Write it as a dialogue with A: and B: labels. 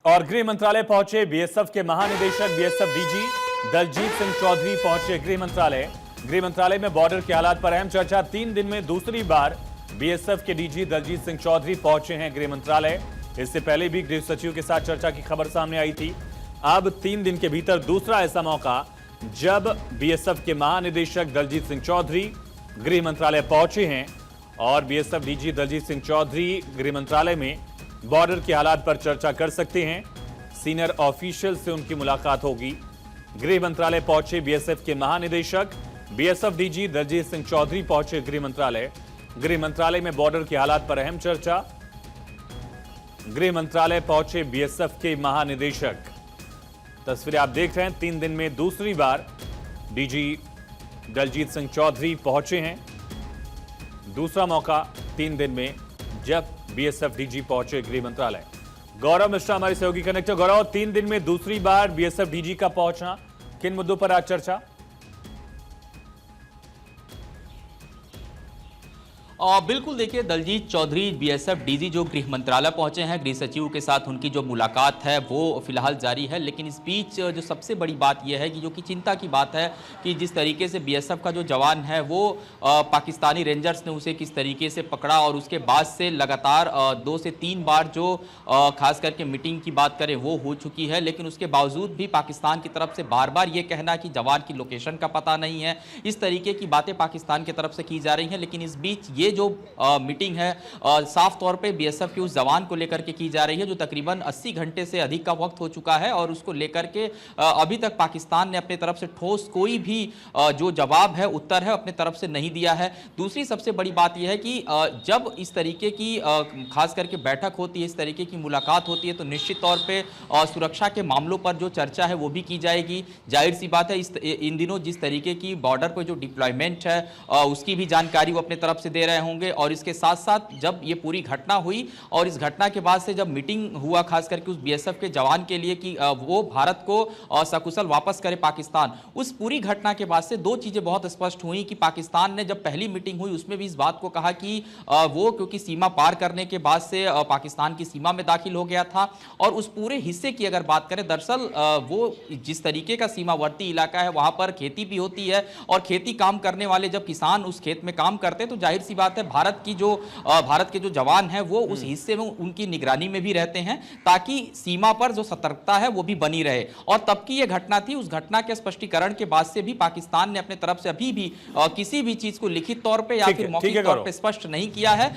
A: और गृह मंत्रालय पहुंचे बीएसएफ के महानिदेशक बीएसएफ डीजी दलजीत सिंह चौधरी पहुंचे गृह मंत्रालय में बॉर्डर के हालात पर अहम चर्चा। 3 दिन में दूसरी बार बीएसएफ के डीजी दलजीत सिंह चौधरी पहुंचे हैं गृह मंत्रालय। इससे पहले भी गृह सचिव के साथ चर्चा की खबर सामने आई थी। अब 3 दिन के भीतर दूसरा ऐसा मौका जब बीएसएफ के महानिदेशक दलजीत सिंह चौधरी गृह मंत्रालय पहुंचे हैं और बीएसएफ डीजी दलजीत सिंह चौधरी गृह मंत्रालय में बॉर्डर के हालात पर चर्चा कर सकते हैं। सीनियर ऑफिशियल से उनकी मुलाकात होगी। गृह मंत्रालय पहुंचे बीएसएफ के महानिदेशक बीएसएफ डीजी दलजीत सिंह चौधरी पहुंचे गृह मंत्रालय में बॉर्डर के हालात पर अहम चर्चा। गृह मंत्रालय पहुंचे बीएसएफ के महानिदेशक। तस्वीरें आप देख रहे हैं। 3 दिन में दूसरी बार डीजी दलजीत सिंह चौधरी पहुंचे हैं। दूसरा मौका 3 दिन में जब बीएसएफ डीजी पहुंचे गृह मंत्रालय। गौरव मिश्रा हमारे सहयोगी कनेक्टर। गौरव, 3 दिन में दूसरी बार बीएसएफ डीजी का पहुंचना, किन मुद्दों पर आज चर्चा?
B: बिल्कुल, देखिए, दलजीत चौधरी बीएसएफ डीजी जो गृह मंत्रालय पहुंचे हैं, गृह सचिव के साथ उनकी जो मुलाकात है वो फिलहाल जारी है। लेकिन इस बीच जो सबसे बड़ी बात यह है कि जो कि चिंता की बात है कि जिस तरीके से बीएसएफ का जो जवान है वो पाकिस्तानी रेंजर्स ने उसे किस तरीके से पकड़ा और उसके बाद से लगातार 2 से 3 बार जो खास करके मीटिंग की बात करें वो हो चुकी है। लेकिन उसके बावजूद भी पाकिस्तान की तरफ से बार बार ये कहना कि जवान की लोकेशन का पता नहीं है, इस तरीके की बातें पाकिस्तान की तरफ से की जा रही हैं। लेकिन इस बीच ये जो मीटिंग है साफ तौर पे बीएसएफ के उस जवान को लेकर के की जा रही है जो तकरीबन 80 घंटे से अधिक का वक्त हो चुका है और उसको लेकर के अभी तक पाकिस्तान ने अपने तरफ से ठोस कोई भी जो जवाब है, उत्तर है, अपने तरफ से नहीं दिया है। दूसरी सबसे बड़ी बात यह है कि जब इस तरीके की खास करके बैठक होती है, इस तरीके की मुलाकात होती है, तो निश्चित तौर पे सुरक्षा के मामलों पर जो चर्चा है वो भी की जाएगी। जाहिर सी बात है, इन दिनों जिस तरीके की बॉर्डर पर जो डिप्लॉयमेंट है उसकी भी जानकारी वो अपने तरफ से दे रहे होंगे। और इसके साथ साथ जब ये पूरी घटना हुई और इस घटना के बाद से जब मीटिंग हुआ खास करके उस बीएसएफ के जवान के लिए कि वो भारत को सकुशल वापस करे पाकिस्तान, उस पूरी घटना के बाद से 2 चीजें बहुत स्पष्ट हुई कि पाकिस्तान ने जब पहली मीटिंग हुई उसमें भी इस बात को कहा कि वो क्योंकि सीमा पार करने के बाद से पाकिस्तान की सीमा में दाखिल हो गया था और उस पूरे हिस्से की अगर बात करें, दरअसल वो जिस तरीके का सीमावर्ती इलाका है वहां पर खेती भी होती है और खेती काम करने वाले जब किसान उस खेत में काम करते हैं तो जाहिर सी बात है भारत के जो जवान हैं वो उस हिस्से में उनकी निगरानी में भी रहते हैं ताकि सीमा पर जो सतर्कता है वो भी बनी रहे। और तब की ये घटना थी। उस घटना के स्पष्टीकरण के बाद से भी पाकिस्तान ने अपने तरफ से अभी भी किसी भी चीज को लिखित तौर पे या फिर मौखिक तौर पे स्पष्ट नहीं किया है।